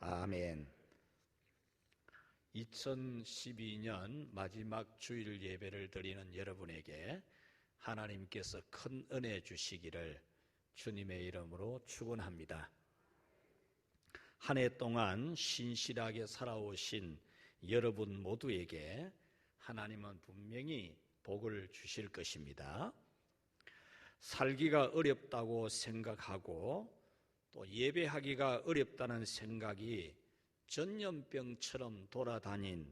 아멘. 2012년 마지막 주일 예배를 드리는 여러분에게 하나님께서 큰 은혜 주시기를 주님의 이름으로 축원합니다. 한 해 동안 신실하게 살아오신 여러분 모두에게 하나님은 분명히 복을 주실 것입니다. 살기가 어렵다고 생각하고 또 예배하기가 어렵다는 생각이 전염병처럼 돌아다닌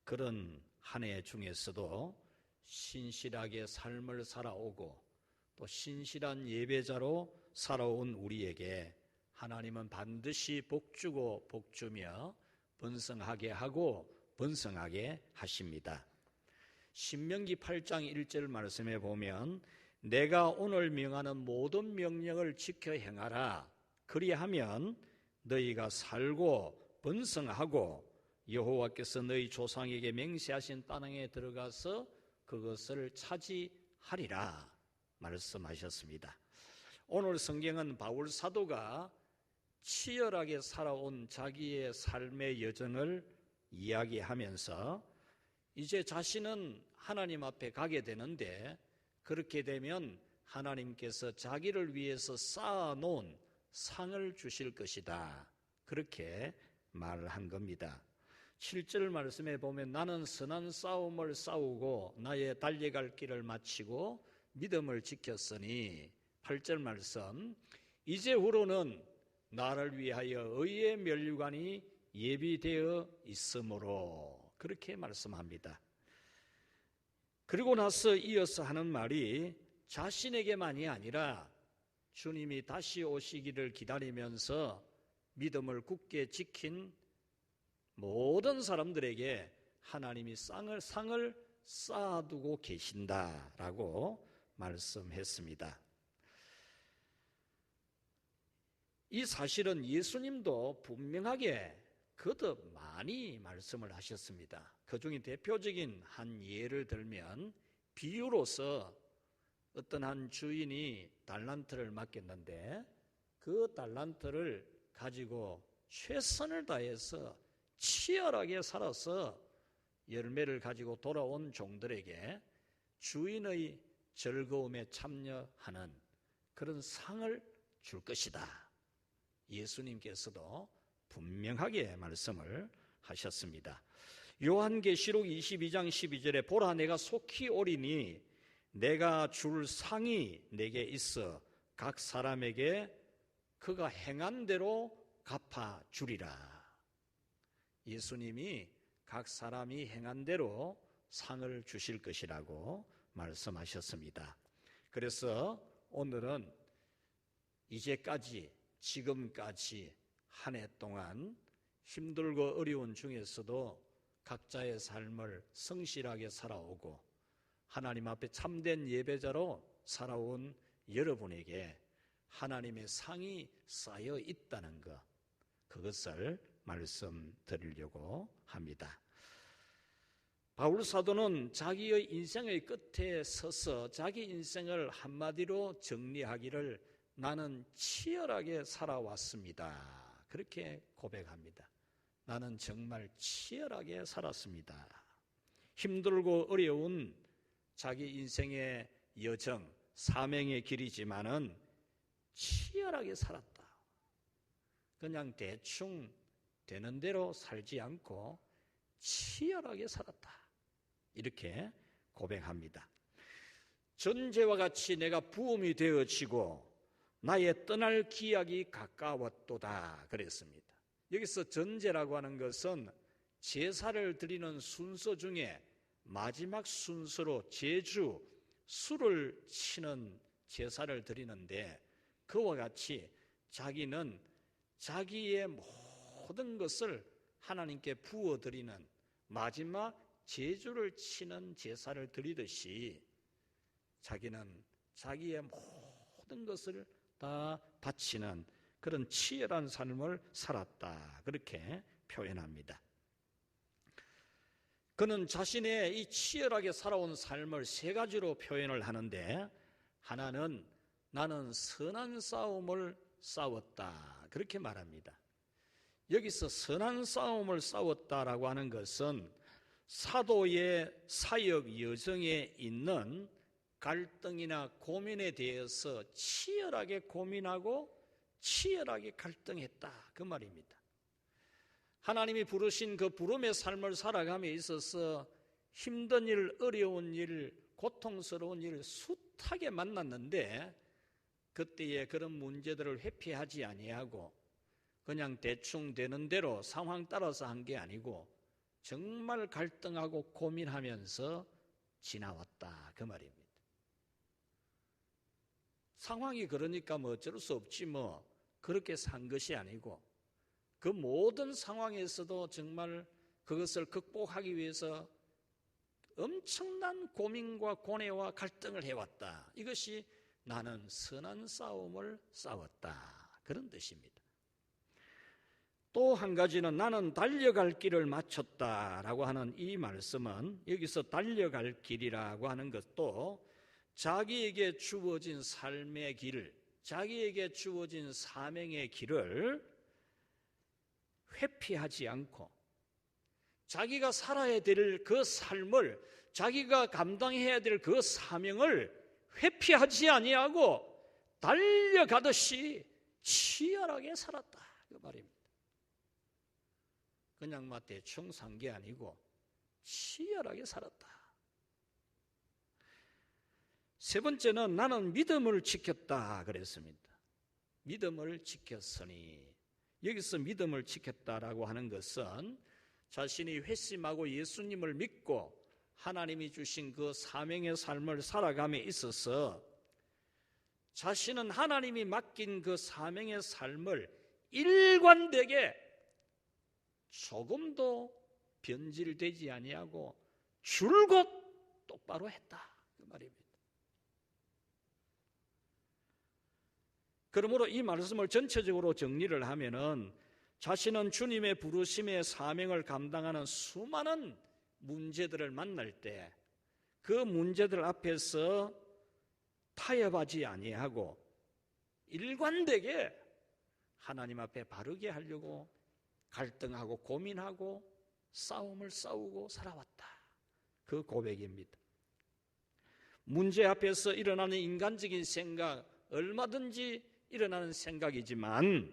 그런 한 해 중에서도 신실하게 삶을 살아오고 또 신실한 예배자로 살아온 우리에게 하나님은 반드시 복주고 복주며 번성하게 하고 번성하게 하십니다. 신명기 8장 1절 말씀에 보면 내가 오늘 명하는 모든 명령을 지켜 행하라. 그리하면 너희가 살고 번성하고 여호와께서 너희 조상에게 맹세하신 땅에 들어가서 그것을 차지하리라 말씀하셨습니다. 오늘 성경은 바울 사도가 치열하게 살아온 자기의 삶의 여정을 이야기하면서 이제 자신은 하나님 앞에 가게 되는데 그렇게 되면 하나님께서 자기를 위해서 쌓아놓은 상을 주실 것이다. 그렇게 말한 겁니다. 7절 말씀에 보면 나는 선한 싸움을 싸우고 나의 달려갈 길을 마치고 믿음을 지켰으니 8절 말씀 이제후로는 나를 위하여 의의 면류관이 예비되어 있으므로 그렇게 말씀합니다. 그리고 나서 이어서 하는 말이 자신에게만이 아니라 주님이 다시 오시기를 기다리면서 믿음을 굳게 지킨 모든 사람들에게 하나님이 상을 쌓아두고 계신다라고 말씀했습니다. 이 사실은 예수님도 분명하게 거듭 많이 말씀을 하셨습니다. 그 중에 대표적인 한 예를 들면 비유로서 어떤 한 주인이 달란트를 맡겼는데 그 달란트를 가지고 최선을 다해서 치열하게 살아서 열매를 가지고 돌아온 종들에게 주인의 즐거움에 참여하는 그런 상을 줄 것이다. 예수님께서도 분명하게 말씀을 하셨습니다. 요한계시록 22장 12절에 보라 내가 속히 오리니 내가 줄 상이 내게 있어 각 사람에게 그가 행한 대로 갚아주리라. 예수님이 각 사람이 행한 대로 상을 주실 것이라고 말씀하셨습니다. 그래서 오늘은 이제까지 지금까지 한 해 동안 힘들고 어려운 중에서도 각자의 삶을 성실하게 살아오고 하나님 앞에 참된 예배자로 살아온 여러분에게 하나님의 상이 쌓여 있다는 것, 그것을 말씀드리려고 합니다. 바울 사도는 자기의 인생의 끝에 서서 자기 인생을 한마디로 정리하기를 나는 치열하게 살아왔습니다. 그렇게 고백합니다. 나는 정말 치열하게 살았습니다. 힘들고 어려운 자기 인생의 여정, 사명의 길이지만은 치열하게 살았다. 그냥 대충 되는 대로 살지 않고 치열하게 살았다. 이렇게 고백합니다. 전제와 같이 내가 부음이 되어지고 나의 떠날 기약이 가까웠도다 그랬습니다. 여기서 전제라고 하는 것은 제사를 드리는 순서 중에 마지막 순서로 제주, 술을 치는 제사를 드리는데 그와 같이 자기는 자기의 모든 것을 하나님께 부어드리는 마지막 제주를 치는 제사를 드리듯이 자기는 자기의 모든 것을 다 바치는 그런 치열한 삶을 살았다. 그렇게 표현합니다. 그는 자신의 이 치열하게 살아온 삶을 세 가지로 표현을 하는데 하나는 나는 선한 싸움을 싸웠다. 그렇게 말합니다. 여기서 선한 싸움을 싸웠다라고 하는 것은 사도의 사역 여정에 있는 갈등이나 고민에 대해서 치열하게 고민하고 치열하게 갈등했다, 그 말입니다. 하나님이 부르신 그 부름의 삶을 살아감에 있어서 힘든 일, 어려운 일, 고통스러운 일 숱하게 만났는데 그때의 그런 문제들을 회피하지 아니하고 그냥 대충 되는 대로 상황 따라서 한 게 아니고 정말 갈등하고 고민하면서 지나왔다, 그 말입니다. 상황이 그러니까 뭐 어쩔 수 없지 뭐 그렇게 산 것이 아니고 그 모든 상황에서도 정말 그것을 극복하기 위해서 엄청난 고민과 고뇌와 갈등을 해왔다. 이것이 나는 선한 싸움을 싸웠다, 그런 뜻입니다. 또 한 가지는 나는 달려갈 길을 마쳤다라고 하는 이 말씀은 여기서 달려갈 길이라고 하는 것도 자기에게 주어진 삶의 길을, 자기에게 주어진 사명의 길을 회피하지 않고 자기가 살아야 될 그 삶을, 자기가 감당해야 될 그 사명을 회피하지 아니하고 달려가듯이 치열하게 살았다, 그 말입니다. 그냥 막 대충 산 게 아니고 치열하게 살았다. 세 번째는 나는 믿음을 지켰다 그랬습니다. 믿음을 지켰으니, 여기서 믿음을 지켰다라고 하는 것은 자신이 회심하고 예수님을 믿고 하나님이 주신 그 사명의 삶을 살아감에 있어서 자신은 하나님이 맡긴 그 사명의 삶을 일관되게 조금도 변질되지 아니하고 줄곧 똑바로 했다, 그 말입니다. 그러므로 이 말씀을 전체적으로 정리를 하면은 자신은 주님의 부르심의 사명을 감당하는 수많은 문제들을 만날 때 그 문제들 앞에서 타협하지 아니하고 일관되게 하나님 앞에 바르게 하려고 갈등하고 고민하고 싸움을 싸우고 살아왔다, 그 고백입니다. 문제 앞에서 일어나는 인간적인 생각, 얼마든지 일어나는 생각이지만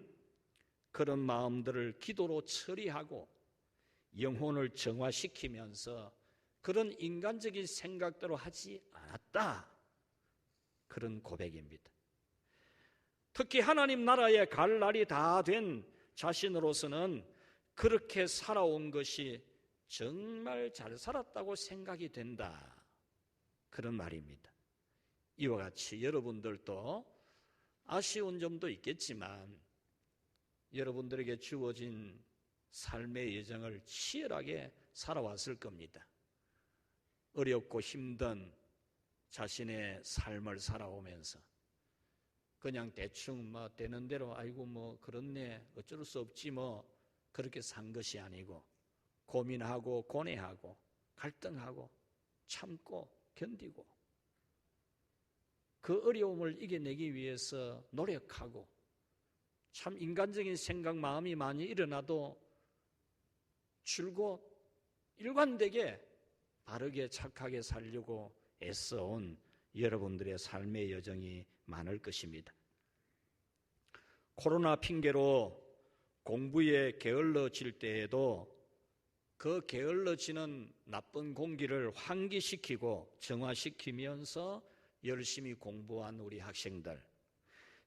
그런 마음들을 기도로 처리하고 영혼을 정화시키면서 그런 인간적인 생각대로 하지 않았다, 그런 고백입니다. 특히 하나님 나라에 갈 날이 다 된 자신으로서는 그렇게 살아온 것이 정말 잘 살았다고 생각이 된다, 그런 말입니다. 이와 같이 여러분들도 아쉬운 점도 있겠지만 여러분들에게 주어진 삶의 여정을 치열하게 살아왔을 겁니다. 어렵고 힘든 자신의 삶을 살아오면서 그냥 대충 뭐 되는 대로 아이고 뭐 그렇네 어쩔 수 없지 뭐 그렇게 산 것이 아니고 고민하고 고뇌하고 갈등하고 참고 견디고 그 어려움을 이겨내기 위해서 노력하고 참 인간적인 생각 마음이 많이 일어나도 줄곧 일관되게 바르게 착하게 살려고 애써온 여러분들의 삶의 여정이 많을 것입니다. 코로나 핑계로 공부에 게을러질 때에도 그 게을러지는 나쁜 공기를 환기시키고 정화시키면서 열심히 공부한 우리 학생들,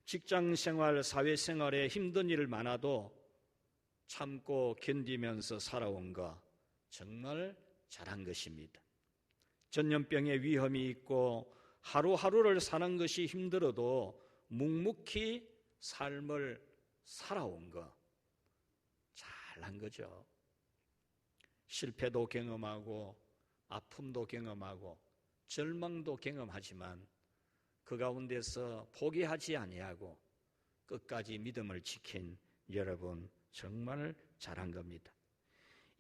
직장생활, 사회생활에 힘든 일 많아도 참고 견디면서 살아온 거 정말 잘한 것입니다. 전염병의 위험이 있고 하루하루를 사는 것이 힘들어도 묵묵히 삶을 살아온 거 잘한 거죠. 실패도 경험하고 아픔도 경험하고 절망도 경험하지만 그 가운데서 포기하지 아니하고 끝까지 믿음을 지킨 여러분 정말 잘한 겁니다.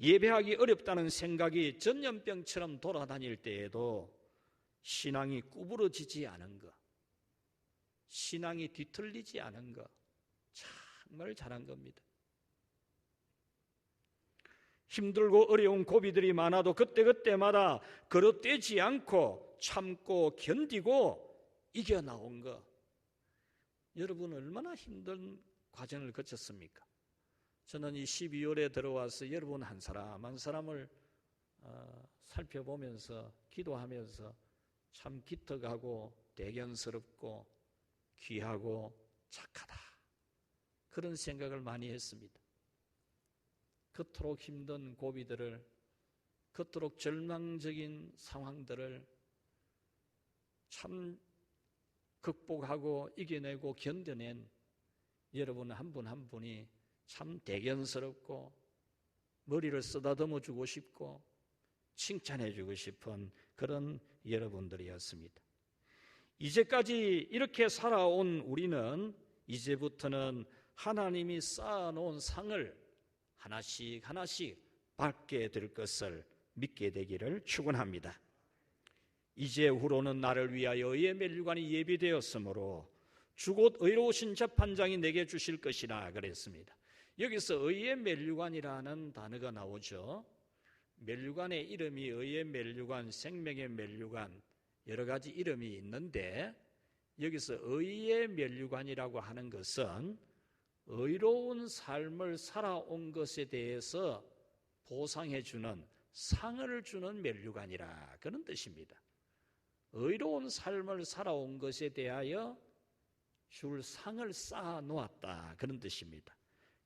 예배하기 어렵다는 생각이 전염병처럼 돌아다닐 때에도 신앙이 구부러지지 않은 것, 신앙이 뒤틀리지 않은 것 정말 잘한 겁니다. 힘들고 어려운 고비들이 많아도 그때그때마다 거릇되지 않고 참고 견디고 이겨나온 것, 여러분 얼마나 힘든 과정을 거쳤습니까? 저는 이 12월에 들어와서 여러분 한 사람 한 사람을 살펴보면서 기도하면서 참 기특하고 대견스럽고 귀하고 착하다, 그런 생각을 많이 했습니다. 그토록 힘든 고비들을, 그토록 절망적인 상황들을 참 극복하고 이겨내고 견뎌낸 여러분 한 분 한 분이 참 대견스럽고 머리를 쓰다듬어 주고 싶고 칭찬해 주고 싶은 그런 여러분들이었습니다. 이제까지 이렇게 살아온 우리는 이제부터는 하나님이 쌓아놓은 상을 하나씩 하나씩 받게 될 것을 믿게 되기를 축원합니다. 이제후로는 나를 위하여 의의 면류관이 예비되었으므로 주곧 의로우신 재판장이 내게 주실 것이라 그랬습니다. 여기서 의의 면류관이라는 단어가 나오죠. 면류관의 이름이 의의 면류관, 생명의 면류관, 여러 가지 이름이 있는데 여기서 의의 면류관이라고 하는 것은 의로운 삶을 살아온 것에 대해서 보상해 주는, 상을 주는 면류관이라, 그런 뜻입니다. 의로운 삶을 살아온 것에 대하여 줄 상을 쌓아 놓았다, 그런 뜻입니다.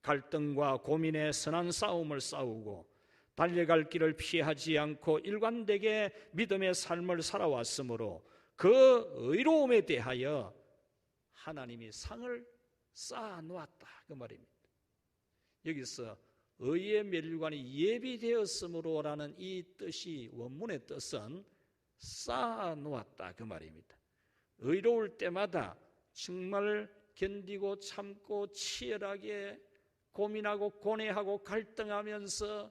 갈등과 고민의 선한 싸움을 싸우고 달려갈 길을 피하지 않고 일관되게 믿음의 삶을 살아왔으므로 그 의로움에 대하여 하나님이 상을 쌓아 놓았다, 그 말입니다. 여기서 의의 면류관이 예비되었으므로라는 이 뜻이, 원문의 뜻은 쌓아 놓았다, 그 말입니다. 의로울 때마다 정말 견디고 참고 치열하게 고민하고 고뇌하고 갈등하면서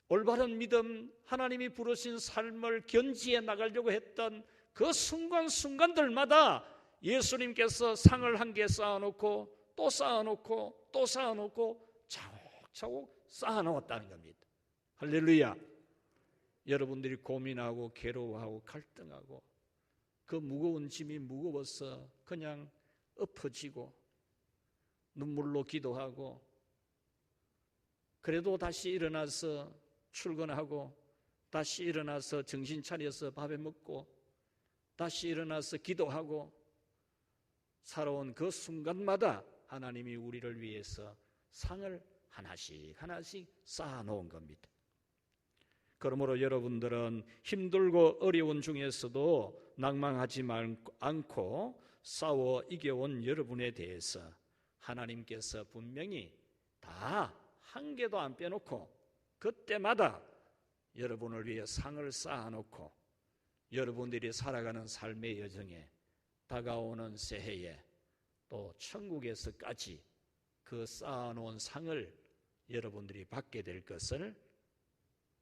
올바른 믿음, 하나님이 부르신 삶을 견지해 나가려고 했던 그 순간순간들마다 예수님께서 상을 한 개 쌓아놓고 또 쌓아놓고 또 쌓아놓고 차곡차곡 쌓아놓았다는 겁니다. 할렐루야. 여러분들이 고민하고 괴로워하고 갈등하고 그 무거운 짐이 무거워서 그냥 엎어지고 눈물로 기도하고 그래도 다시 일어나서 출근하고 다시 일어나서 정신 차려서 밥에 먹고 다시 일어나서 기도하고 살아온 그 순간마다 하나님이 우리를 위해서 상을 하나씩 하나씩 쌓아놓은 겁니다. 그러므로 여러분들은 힘들고 어려운 중에서도 낭망하지 않고 싸워 이겨온 여러분에 대해서 하나님께서 분명히 다 한 개도 안 빼놓고 그때마다 여러분을 위해 상을 쌓아놓고 여러분들이 살아가는 삶의 여정에 다가오는 새해에 또 천국에서까지 그 쌓아놓은 상을 여러분들이 받게 될 것을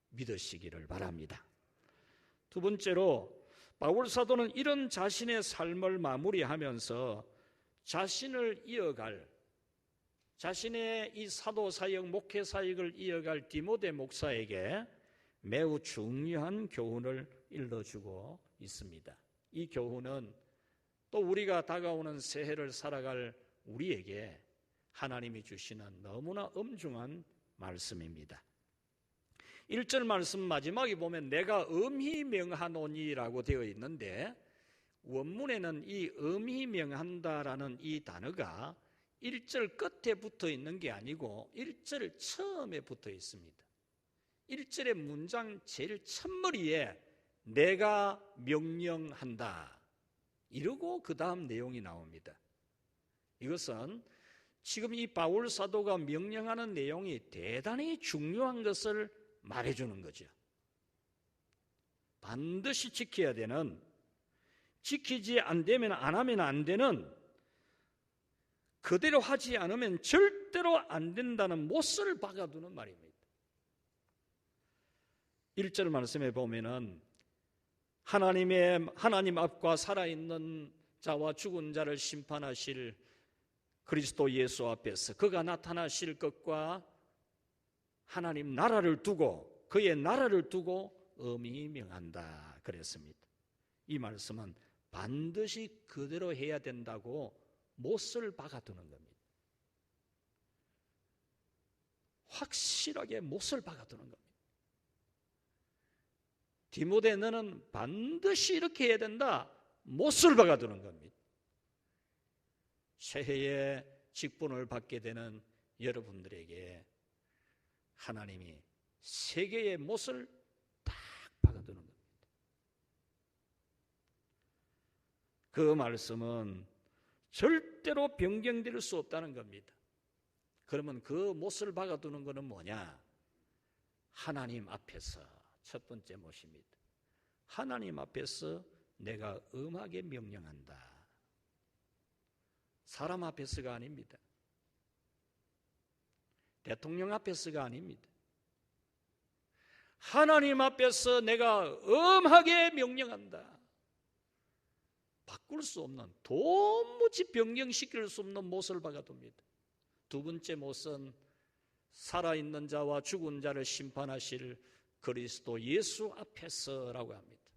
믿으시기를 바랍니다. 두 번째로 바울 사도는 이런 자신의 삶을 마무리하면서 자신을 이어갈, 자신의 이 사도 사역, 목회 사역을 이어갈 디모데 목사에게 매우 중요한 교훈을 일러주고 있습니다. 이 교훈은 또 우리가 다가오는 새해를 살아갈 우리에게 하나님이 주시는 너무나 엄중한 말씀입니다. 1절 말씀 마지막에 보면 내가 엄히 명하노니라고 되어 있는데 원문에는 이 엄히 명한다라는 이 단어가 1절 끝에 붙어 있는 게 아니고 1절 처음에 붙어 있습니다. 1절의 문장 제일 첫머리에 내가 명령한다 이러고 그 다음 내용이 나옵니다. 이것은 지금 이 바울 사도가 명령하는 내용이 대단히 중요한 것을 말해주는 거죠. 반드시 지켜야 되는, 지키지 안 되면 안 하면 안 되는, 그대로 하지 않으면 절대로 안 된다는 못을 박아두는 말입니다. 1절 말씀에 보면은 하나님 앞과 살아있는 자와 죽은 자를 심판하실 그리스도 예수 앞에서 그가 나타나실 것과 하나님 나라를 두고 그의 나라를 두고 엄히 명한다 그랬습니다. 이 말씀은 반드시 그대로 해야 된다고 못을 박아두는 겁니다. 확실하게 못을 박아두는 겁니다. 디모데 너는 반드시 이렇게 해야 된다, 못을 박아두는 겁니다. 새해에 직분을 받게 되는 여러분들에게 하나님이 세 개의 못을 딱 박아두는 겁니다. 그 말씀은 절대로 변경될 수 없다는 겁니다. 그러면 그 못을 박아두는 것은 뭐냐? 하나님 앞에서 첫 번째 못입니다. 하나님 앞에서 내가 엄하게 명령한다. 사람 앞에서가 아닙니다. 대통령 앞에서가 아닙니다. 하나님 앞에서 내가 엄하게 명령한다. 바꿀 수 없는, 도무지 변경시킬 수 없는 못을 박아둡니다. 두 번째 못은 살아있는 자와 죽은 자를 심판하실 그리스도 예수 앞에서라고 합니다.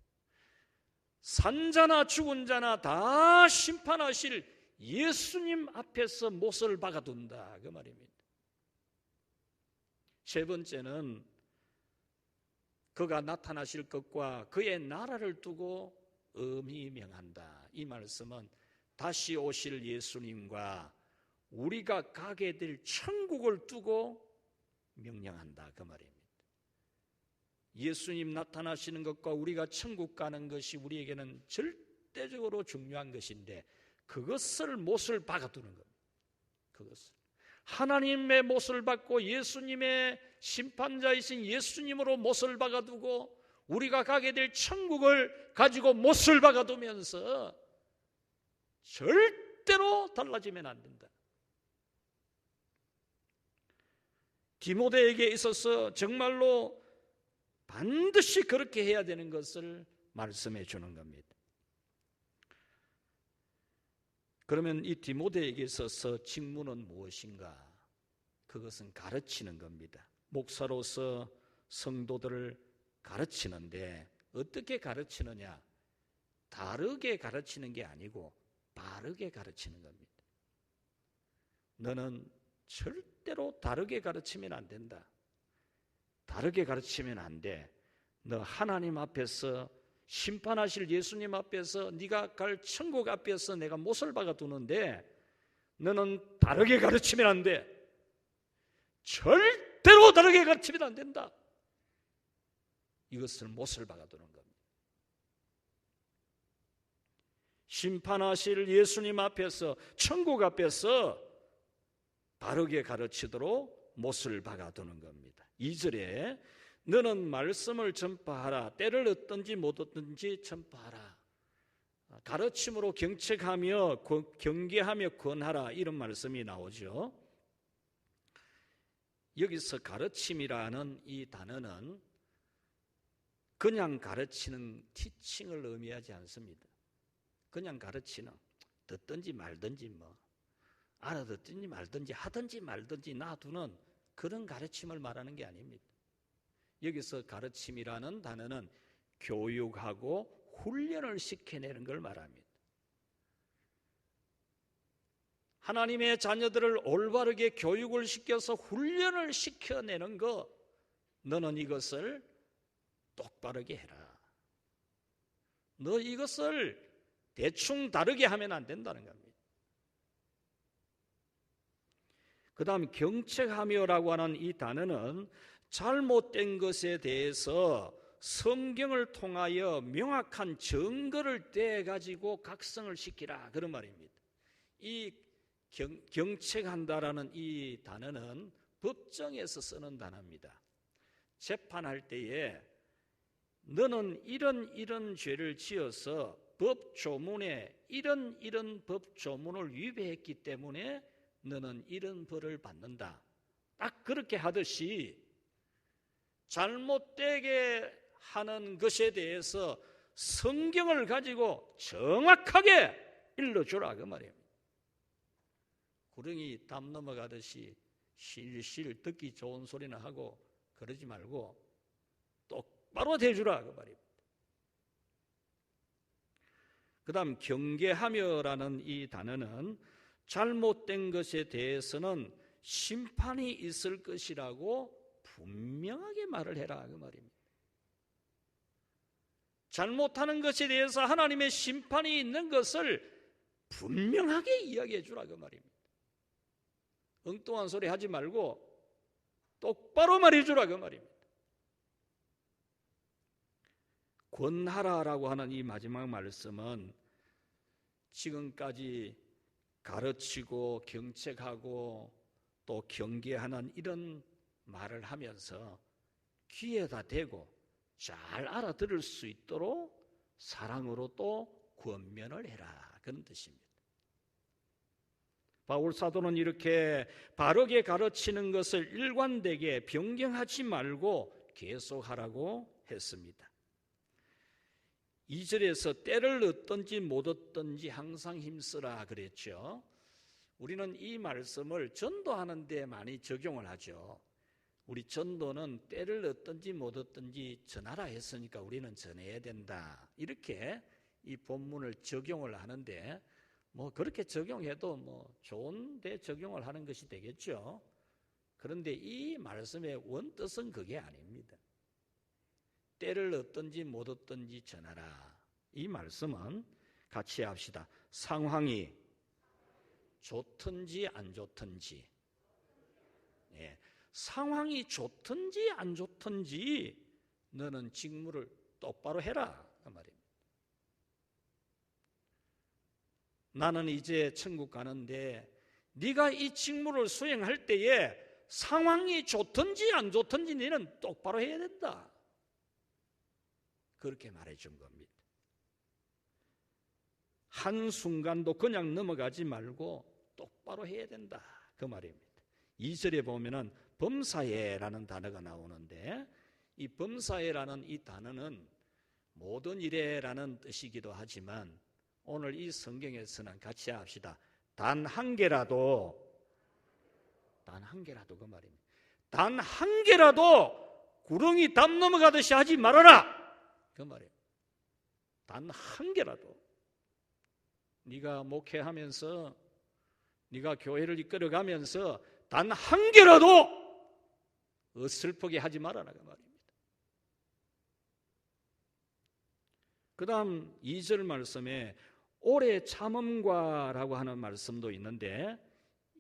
산자나 죽은 자나 다 심판하실 예수님 앞에서 못을 박아둔다 그 말입니다. 세 번째는 그가 나타나실 것과 그의 나라를 두고 엄히 명한다. 이 말씀은 다시 오실 예수님과 우리가 가게 될 천국을 두고 명령한다 그 말입니다. 예수님 나타나시는 것과 우리가 천국 가는 것이 우리에게는 절대적으로 중요한 것인데 그것을 못을 박아두는 겁니다. 그것을 하나님의 못을 박고 예수님의 심판자이신 예수님으로 못을 박아두고 우리가 가게 될 천국을 가지고 못을 박아두면서 절대로 달라지면 안 된다. 디모데에게 있어서 정말로 반드시 그렇게 해야 되는 것을 말씀해 주는 겁니다. 그러면 이 디모데에게 있어서 직무는 무엇인가? 그것은 가르치는 겁니다. 목사로서 성도들을 가르치는데 어떻게 가르치느냐? 다르게 가르치는 게 아니고 바르게 가르치는 겁니다. 너는 절대로 다르게 가르치면 안 된다. 다르게 가르치면 안 돼. 너 하나님 앞에서 심판하실 예수님 앞에서 네가 갈 천국 앞에서 내가 못을 박아두는데 너는 다르게 가르치면 안 돼. 절대로 다르게 가르치면 안 된다. 이것을 못을 박아두는 겁니다. 심판하실 예수님 앞에서 천국 앞에서 바르게 가르치도록 못을 박아두는 겁니다. 2절에 너는 말씀을 전파하라. 때를 얻든지 못 얻든지 전파하라. 가르침으로 경책하며 경계하며 권하라. 이런 말씀이 나오죠. 여기서 가르침이라는 이 단어는 그냥 가르치는 티칭을 의미하지 않습니다. 그냥 가르치는 듣든지 말든지 알아듣든지 말든지 하든지 말든지 놔두는 그런 가르침을 말하는 게 아닙니다. 여기서 가르침이라는 단어는 교육하고 훈련을 시켜내는 걸 말합니다. 하나님의 자녀들을 올바르게 교육을 시켜서 훈련을 시켜내는 거, 너는 이것을 똑바르게 해라. 너 이것을 대충 다르게 하면 안 된다는 겁니다. 그 다음 경책하며라고 하는 이 단어는 잘못된 것에 대해서 성경을 통하여 명확한 증거를 떼가지고 각성을 시키라 그런 말입니다. 이 경책한다라는 이 단어는 법정에서 쓰는 단어입니다. 재판할 때에 너는 이런 죄를 지어서 법조문에 이런 법조문을 위배했기 때문에 너는 이런 벌을 받는다. 딱 그렇게 하듯이 잘못되게 하는 것에 대해서 성경을 가지고 정확하게 일러주라 그 말이에요. 구렁이 담 넘어가듯이 실실 듣기 좋은 소리나 하고 그러지 말고 똑바로 대주라 그 말입니다. 그 다음 경계하며라는 이 단어는 잘못된 것에 대해서는 심판이 있을 것이라고 분명하게 말을 해라 그 말입니다. 잘못하는 것에 대해서 하나님의 심판이 있는 것을 분명하게 이야기해 주라 그 말입니다. 엉뚱한 소리 하지 말고 똑바로 말해 주라 그 말입니다. 권하라라고 하는 이 마지막 말씀은 지금까지 가르치고 경책하고 또 경계하는 이런 말을 하면서 귀에다 대고 잘 알아들을 수 있도록 사랑으로 또 권면을 해라 그런 뜻입니다. 바울 사도는 이렇게 바르게 가르치는 것을 일관되게 변경하지 말고 계속하라고 했습니다. 2절에서 때를 얻든지 못 얻든지 항상 힘쓰라 그랬죠. 우리는 이 말씀을 전도하는 데 많이 적용을 하죠. 우리 전도는 때를 얻든지 못 얻든지 전하라 했으니까 우리는 전해야 된다. 이렇게 이 본문을 적용을 하는데 뭐 그렇게 적용해도 뭐 좋은데 적용을 하는 것이 되겠죠. 그런데 이 말씀의 원뜻은 그게 아닙니다. 때를 얻든지 못 얻든지 전하라. 이 말씀은 같이 합시다. 상황이 좋든지 안 좋든지, 상황이 좋든지 안 좋든지 너는 직무를 똑바로 해라 그 말입니다. 나는 이제 천국 가는데 네가 이 직무를 수행할 때에 상황이 좋든지 안 좋든지 너는 똑바로 해야 된다. 그렇게 말해준 겁니다. 한순간도 그냥 넘어가지 말고 똑바로 해야 된다 그 말입니다. 2절에 보면은 범사에라는 단어가 나오는데 이 범사에라는 이 단어는 모든 일에라는 뜻이기도 하지만 오늘 이 성경에서는 같이 합시다. 단 한 개라도 그 말입니다. 단 한 개라도 구렁이 담 넘어가듯이 하지 말아라 그 말이에요. 단 한 개라도 네가 목회하면서 네가 교회를 이끌어가면서 단 한 개라도 어설프게 하지 말아라 그 말입니다. 그 다음 2절 말씀에 오래 참음과라고 하는 말씀도 있는데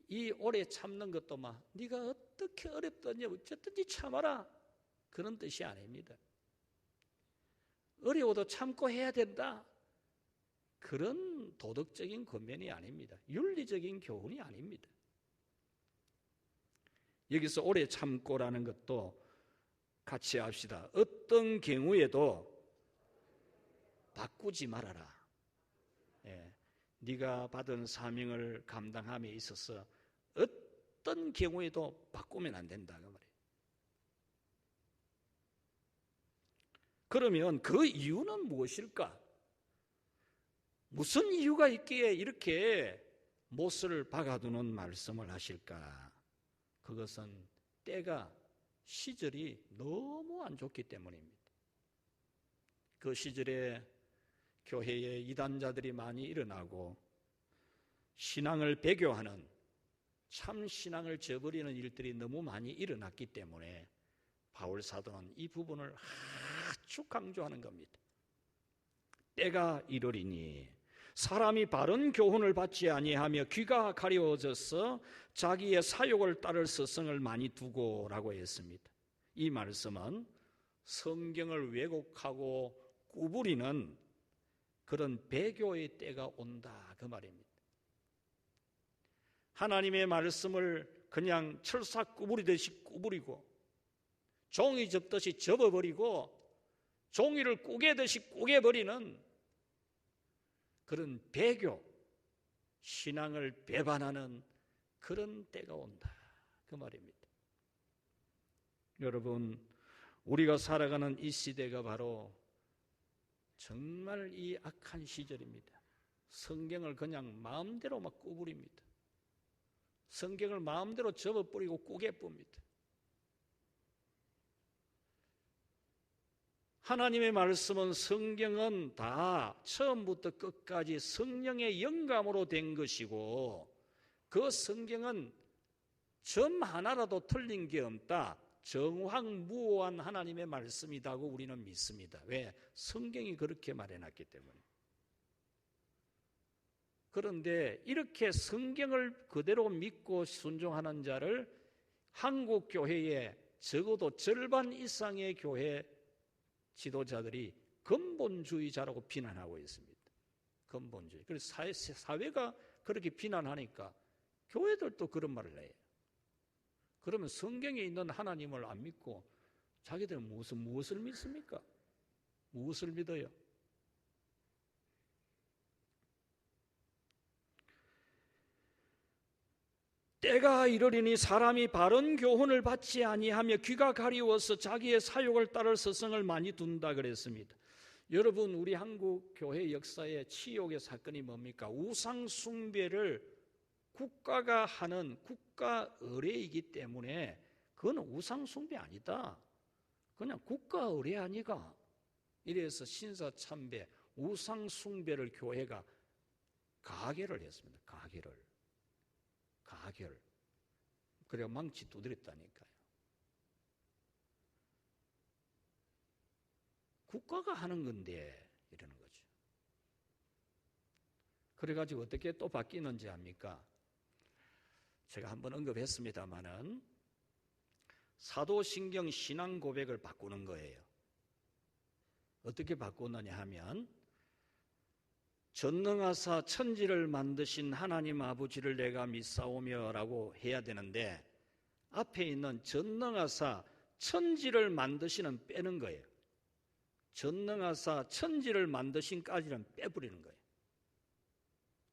이 오래 참는 것도 막 네가 어떻게 어렵든지 어쨌든지 참아라 그런 뜻이 아닙니다. 어려워도 참고 해야 된다 그런 도덕적인 권면이 아닙니다. 윤리적인 교훈이 아닙니다. 여기서 오래 참고라는 것도 같이 합시다. 어떤 경우에도 바꾸지 말아라. 네가 받은 사명을 감당함에 있어서 어떤 경우에도 바꾸면 안 된다 그 말이에요. 그러면 그 이유는 무엇일까? 무슨 이유가 있기에 이렇게 못을 박아두는 말씀을 하실까? 그것은 때가 시절이 너무 안 좋기 때문입니다. 그 시절에 교회에 이단자들이 많이 일어나고 신앙을 배교하는 참 신앙을 저버리는 일들이 너무 많이 일어났기 때문에 바울 사도는 이 부분을 아주 강조하는 겁니다. 때가 이르리니 사람이 바른 교훈을 받지 아니하며 귀가 가려워져서 자기의 사욕을 따를 스승을 많이 두고라고 했습니다. 이 말씀은 성경을 왜곡하고 구부리는 그런 배교의 때가 온다 그 말입니다. 하나님의 말씀을 그냥 철사 구부리듯이 구부리고 종이 접듯이 접어버리고 종이를 꾸개듯이 꾸개버리는 그런 배교, 신앙을 배반하는 그런 때가 온다 그 말입니다. 여러분, 우리가 살아가는 이 시대가 바로 정말 이 악한 시절입니다. 성경을 그냥 마음대로 막 구부립니다. 성경을 마음대로 접어버리고 꾸겨봅니다. 하나님의 말씀은, 성경은 다 처음부터 끝까지 성령의 영감으로 된 것이고, 그 성경은 점 하나라도 틀린 게 없다, 정확무오한 하나님의 말씀이라고 우리는 믿습니다. 왜? 성경이 그렇게 말해놨기 때문에. 그런데 이렇게 성경을 그대로 믿고 순종하는 자를 한국 교회의 적어도 절반 이상의 교회 지도자들이 근본주의자라고 비난하고 있습니다. 근본주의. 그래서 사회가 그렇게 비난하니까 교회들도 그런 말을 해요. 그러면 성경에 있는 하나님을 안 믿고 자기들은 무엇을 믿습니까? 무엇을 믿어요? 때가 이르리니 사람이 바른 교훈을 받지 아니하며 귀가 가리워서 자기의 사욕을 따를 서성을 많이 둔다 그랬습니다. 여러분, 우리 한국 교회 역사의 치욕의 사건이 뭡니까? 우상 숭배를 국가가 하는 국가 의례이기 때문에 그건 우상 숭배 아니다, 그냥 국가 의례 아니가. 이래서 신사 참배, 우상 숭배를 교회가 가결을 했습니다. 가결. 그래야 망치 두드렸다니까요. 국가가 하는 건데 이러는 거죠. 그래가지고 어떻게 또 바뀌는지 압니까? 제가 한번 언급했습니다마는 사도신경 신앙 고백을 바꾸는 거예요. 어떻게 바꾸느냐 하면, 전능하사 천지를 만드신 하나님 아버지를 내가 믿사오며 라고 해야 되는데, 앞에 있는 전능하사 천지를 만드시는 빼는 거예요. 전능하사 천지를 만드신까지는 빼버리는 거예요.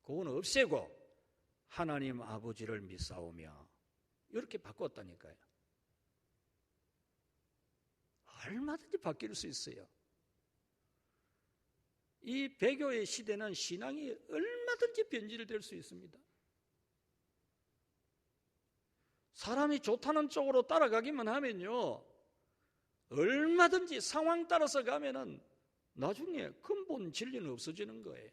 그건 없애고 하나님 아버지를 믿사오며, 이렇게 바꿨다니까요. 얼마든지 바뀔 수 있어요. 이 배교의 시대는 신앙이 얼마든지 변질될 수 있습니다. 사람이 좋다는 쪽으로 따라가기만 하면요, 얼마든지 상황 따라서 가면은 나중에 근본 진리는 없어지는 거예요.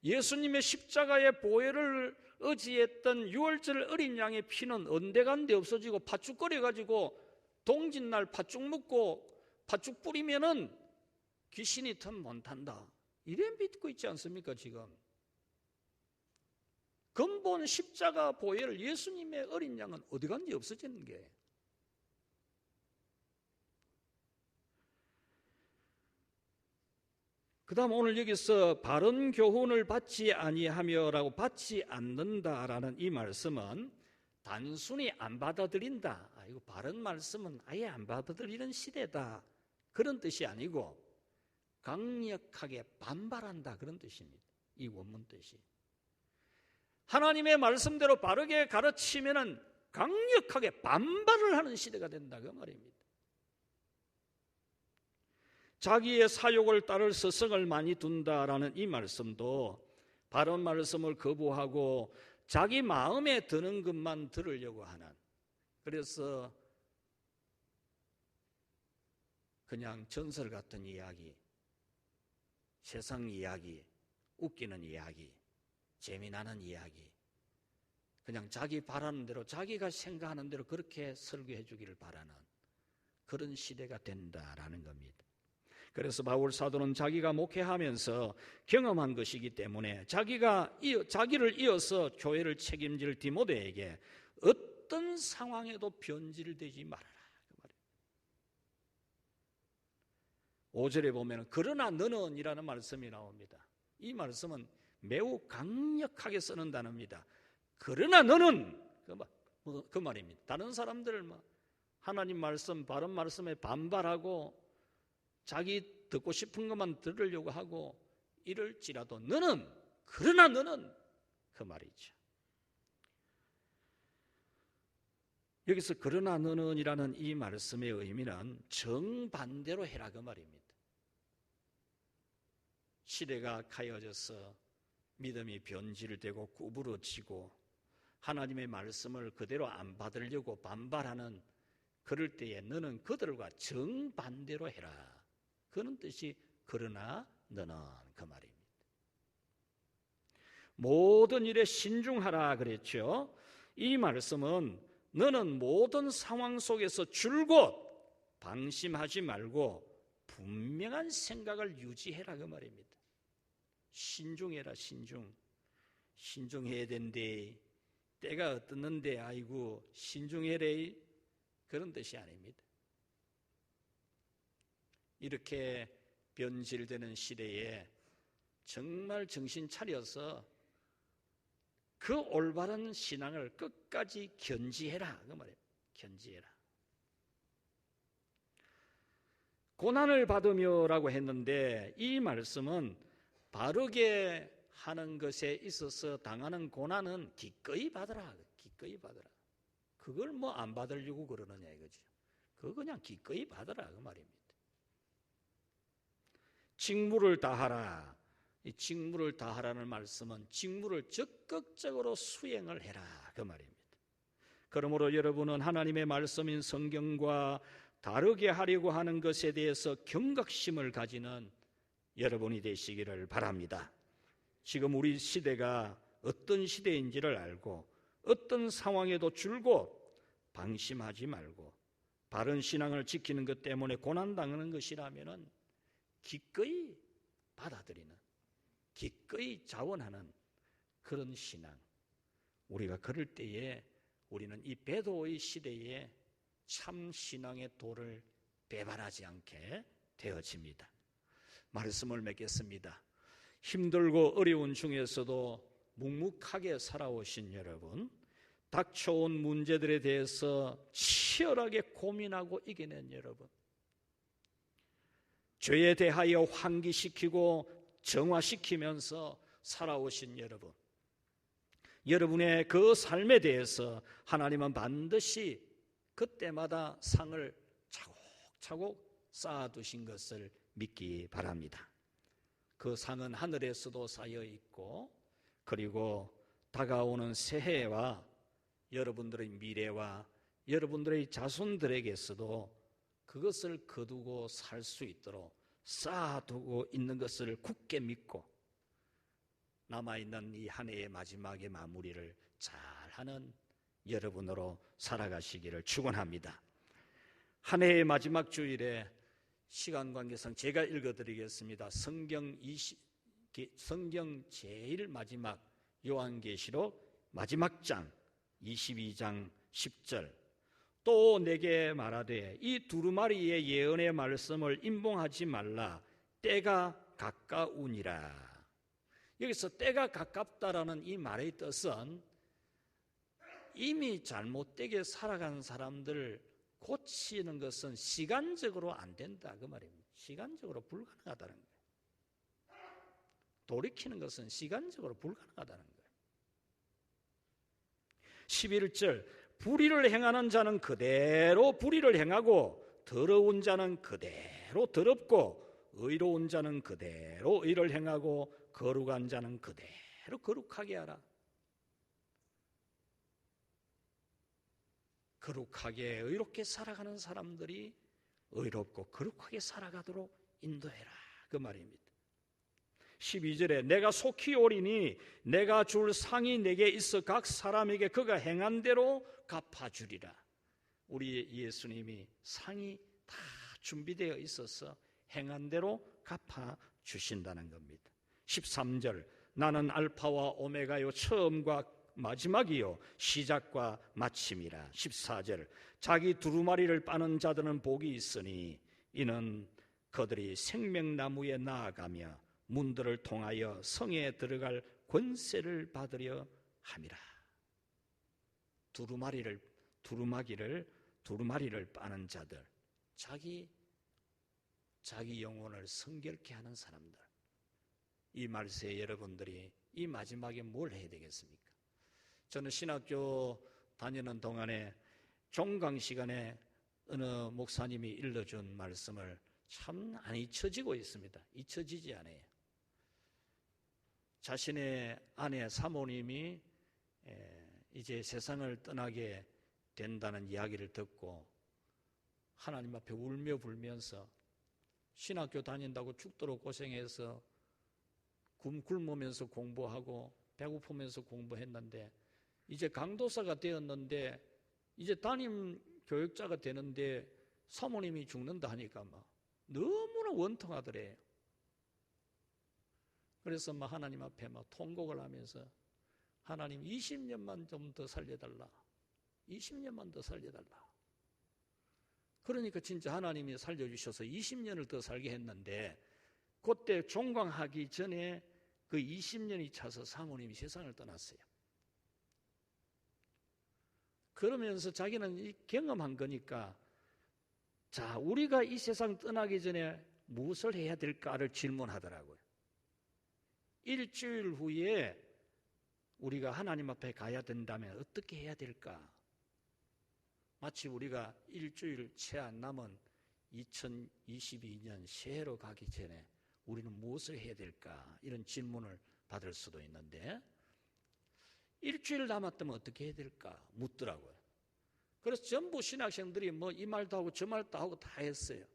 예수님의 십자가의 보혈을 의지했던 유월절 어린 양의 피는 언데간데 없어지고 팥죽거려가지고 동짓날 팥죽 먹고 팥죽 뿌리면은 귀신이 틈 못 탄다, 이래 믿고 있지 않습니까? 지금 근본 십자가 보혈, 예수님의 어린 양은 어디 간지 없어지는 게. 그 다음 오늘 여기서 바른 교훈을 받지 아니하며라고, 받지 않는다라는 이 말씀은 단순히 안 받아들인다, 이거 바른 말씀은 아예 안 받아들이는 시대다, 그런 뜻이 아니고 강력하게 반발한다, 그런 뜻입니다. 이 원문 뜻이. 하나님의 말씀대로 바르게 가르치면은 강력하게 반발을 하는 시대가 된다, 그 말입니다. 자기의 사욕을 따를 서성을 많이 둔다라는 이 말씀도 바른 말씀을 거부하고 자기 마음에 드는 것만 들으려고 하는, 그래서 그냥 전설 같은 이야기, 세상 이야기, 웃기는 이야기, 재미나는 이야기, 그냥 자기 바라는 대로, 자기가 생각하는 대로 그렇게 설교해 주기를 바라는 그런 시대가 된다라는 겁니다. 그래서 바울 사도는 자기가 목회하면서 경험한 것이기 때문에 자기를 이어서 교회를 책임질 디모데에게 어떤 상황에도 변질되지 말아라, 그 말이에요. 5절에 보면 그러나 너는 이라는 말씀이 나옵니다. 이 말씀은 매우 강력하게 쓰는 단어입니다. 그러나 너는, 그 말입니다. 다른 사람들 하나님 말씀, 바른 말씀에 반발하고 자기 듣고 싶은 것만 들으려고 하고 이럴지라도 너는, 그러나 너는, 그 말이죠. 여기서 그러나 너는 이라는 이 말씀의 의미는 정반대로 해라, 그 말입니다. 시대가 가여져서 믿음이 변질되고 구부러지고 하나님의 말씀을 그대로 안 받으려고 반발하는 그럴 때에 너는 그들과 정반대로 해라. 그런 뜻이 그러나 너는 그 말입니다. 모든 일에 신중하라 그랬죠. 이 말씀은 너는 모든 상황 속에서 줄곧 방심하지 말고 분명한 생각을 유지해라 그 말입니다. 신중해라. 신중해야 된대. 때가 어떻는데 아이고 신중해래. 그런 뜻이 아닙니다. 이렇게 변질되는 시대에 정말 정신 차려서 그 올바른 신앙을 끝까지 견지해라 그 말이에요. 견지해라. 고난을 받으며라고 했는데 이 말씀은 바르게 하는 것에 있어서 당하는 고난은 기꺼이 받으라. 기꺼이 받으라. 그걸 뭐 안 받으려고 그러느냐 이거죠. 그거 그냥 기꺼이 받으라 그 말입니다. 직무를 다하라. 이 직무를 다하라는 말씀은 직무를 적극적으로 수행을 해라 그 말입니다. 그러므로 여러분은 하나님의 말씀인 성경과 다르게 하려고 하는 것에 대해서 경각심을 가지는 여러분이 되시기를 바랍니다. 지금 우리 시대가 어떤 시대인지를 알고 어떤 상황에도 줄곧 방심하지 말고 바른 신앙을 지키는 것 때문에 고난당하는 것이라면 기꺼이 받아들이는, 기꺼이 자원하는 그런 신앙. 우리가 그럴 때에 우리는 이 배도의 시대에 참 신앙의 도를 배반하지 않게 되어집니다. 말씀을 맺겠습니다. 힘들고 어려운 중에서도 묵묵하게 살아오신 여러분, 닥쳐온 문제들에 대해서 치열하게 고민하고 이겨낸 여러분, 죄에 대하여 환기시키고 정화시키면서 살아오신 여러분, 여러분의 그 삶에 대해서 하나님은 반드시 그때마다 상을 차곡차곡 쌓아두신 것을 믿기 바랍니다. 그 상은 하늘에서도 쌓여 있고, 그리고 다가오는 새해와 여러분들의 미래와 여러분들의 자손들에게서도 그것을 거두고 살 수 있도록 쌓아두고 있는 것을 굳게 믿고 남아있는 이 한 해의 마지막의 마무리를 잘하는 여러분으로 살아가시기를 축원합니다. 한 해의 마지막 주일에 시간 관계상 제가 읽어드리겠습니다. 성경 제일 마지막 요한계시록 마지막 장 22장 10절. 또 내게 말하되 이 두루마리의 예언의 말씀을 임봉하지 말라. 때가 가까우니라. 여기서 때가 가깝다라는 이 말의 뜻은 이미 잘못되게 살아간 사람들 고치는 것은 시간적으로 안 된다 그 말입니다. 시간적으로 불가능하다는 거예요. 돌이키는 것은 시간적으로 불가능하다는 거예요. 11절 불의를 행하는 자는 그대로 불의를 행하고 더러운 자는 그대로 더럽고 의로운 자는 그대로 의를 행하고 거룩한 자는 그대로 거룩하게 하라. 거룩하게 의롭게 살아가는 사람들이 의롭고 거룩하게 살아가도록 인도해라 그 말입니다. 12절에 내가 속히 오리니 내가 줄 상이 내게 있어 각 사람에게 그가 행한 대로 갚아주리라. 우리 예수님이 상이 다 준비되어 있어서 행한 대로 갚아주신다는 겁니다. 13절 나는 알파와 오메가요 처음과 마지막이요 시작과 마침이라. 14절 자기 두루마리를 빠는 자들은 복이 있으니 이는 그들이 생명나무에 나아가며 문들을 통하여 성에 들어갈 권세를 받으려 함이라. 두루마리를 빠는 자들, 자기 영혼을 성결케 하는 사람들. 이 말세에 여러분들이 이 마지막에 뭘 해야 되겠습니까? 저는 신학교 다니는 동안에 종강 시간에 어느 목사님이 일러준 말씀을 참 안 잊혀지고 있습니다. 잊혀지지 않아요. 자신의 아내 사모님이 이제 세상을 떠나게 된다는 이야기를 듣고 하나님 앞에 울며 불면서 신학교 다닌다고 죽도록 고생해서 굶으면서 공부하고 배고프면서 공부했는데 이제 강도사가 되었는데 이제 담임 교육자가 되는데 사모님이 죽는다 하니까 막 너무나 원통하더래요. 그래서 막 하나님 앞에 막 통곡을 하면서 하나님 20년만 좀 더 살려달라. 20년만 더 살려달라. 그러니까 진짜 하나님이 살려주셔서 20년을 더 살게 했는데 그때 종강하기 전에 그 20년이 차서 사모님이 세상을 떠났어요. 그러면서 자기는 경험한 거니까 자, 우리가 이 세상 떠나기 전에 무엇을 해야 될까를 질문하더라고요. 일주일 후에 우리가 하나님 앞에 가야 된다면 어떻게 해야 될까? 마치 우리가 일주일 채 안 남은 2022년 새해로 가기 전에 우리는 무엇을 해야 될까? 이런 질문을 받을 수도 있는데 일주일 남았다면 어떻게 해야 될까? 묻더라고요. 그래서 전부 신학생들이 뭐 이 말도 하고 저 말도 하고 다 했어요.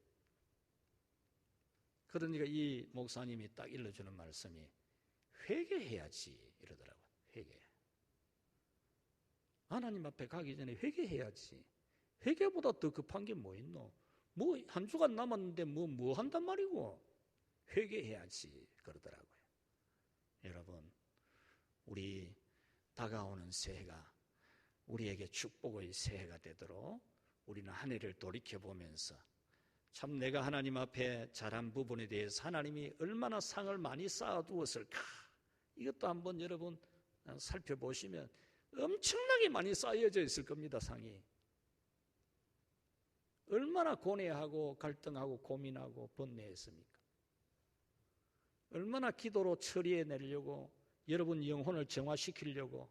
그러니까 이 목사님이 딱 일러주는 말씀이 회개해야지 이러더라고요. 회개. 하나님 앞에 가기 전에 회개해야지. 회개보다 더 급한 게 뭐 있노? 뭐 한 주간 남았는데 뭐 한단 말이고 회개해야지 그러더라고요. 여러분, 우리 다가오는 새해가 우리에게 축복의 새해가 되도록 우리는 한 해를 돌이켜보면서 참 내가 하나님 앞에 잘한 부분에 대해서 하나님이 얼마나 상을 많이 쌓아두었을까, 이것도 한번 여러분 살펴보시면 엄청나게 많이 쌓여져 있을 겁니다. 상이 얼마나 고뇌하고 갈등하고 고민하고 번뇌했습니까? 얼마나 기도로 처리해내려고 여러분 영혼을 정화시키려고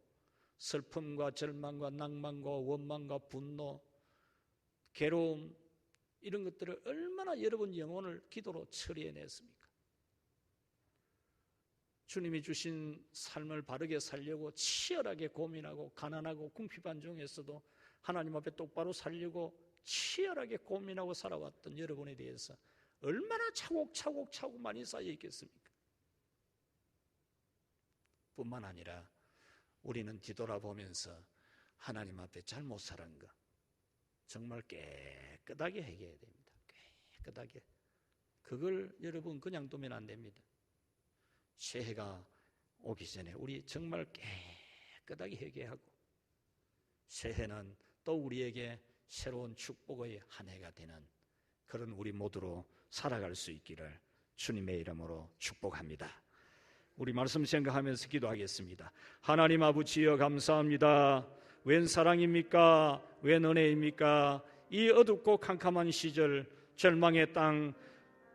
슬픔과 절망과 낭만과 원망과 분노, 괴로움 이런 것들을 얼마나 여러분 영혼을 기도로 처리해냈습니까? 주님이 주신 삶을 바르게 살려고 치열하게 고민하고 가난하고 궁핍한중에서도 하나님 앞에 똑바로 살려고 치열하게 고민하고 살아왔던 여러분에 대해서 얼마나 차곡차곡 많이 쌓여 있겠습니까? 뿐만 아니라 우리는 뒤돌아보면서 하나님 앞에 잘못 살은 것 정말 깨끗하게 회개해야 됩니다. 깨끗하게. 그걸 여러분 그냥 두면 안 됩니다. 새해가 오기 전에 우리 정말 깨끗하게 회개하고 새해는 또 우리에게 새로운 축복의 한 해가 되는 그런 우리 모두로 살아갈 수 있기를 주님의 이름으로 축복합니다. 우리 말씀 생각하면서 기도하겠습니다. 하나님 아버지여 감사합니다. 웬 사랑입니까? 웬 은혜입니까? 이 어둡고 캄캄한 시절, 절망의 땅,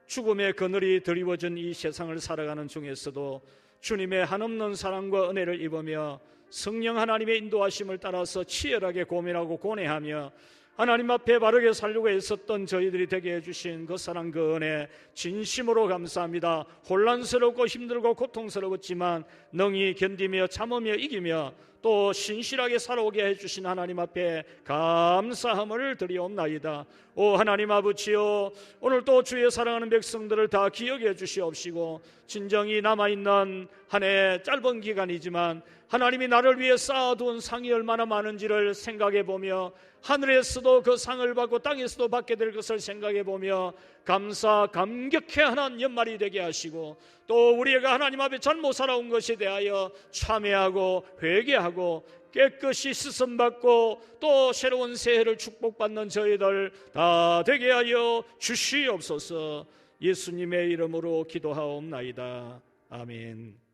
죽음의 그늘이 드리워진 이 세상을 살아가는 중에서도 주님의 한없는 사랑과 은혜를 입으며 성령 하나님의 인도하심을 따라서 치열하게 고민하고 고뇌하며 하나님 앞에 바르게 살려고 애썼던 저희들이 되게 해주신 그 사랑 그 은혜 진심으로 감사합니다. 혼란스럽고 힘들고 고통스러웠지만 능히 견디며 참으며 이기며 또 신실하게 살아오게 해주신 하나님 앞에 감사함을 드리옵나이다. 오 하나님 아버지여, 오늘 또 주의 사랑하는 백성들을 다 기억해 주시옵시고 진정이 남아있는 한 해 짧은 기간이지만 하나님이 나를 위해 쌓아둔 상이 얼마나 많은지를 생각해 보며 하늘에서도 그 상을 받고 땅에서도 받게 될 것을 생각해 보며 감격해하는 연말이 되게 하시고 또 우리가 하나님 앞에 잘못 살아온 것에 대하여 참회하고 회개하고 깨끗이 씻음받고 또 새로운 새해를 축복받는 저희들 다 되게 하여 주시옵소서. 예수님의 이름으로 기도하옵나이다. 아멘.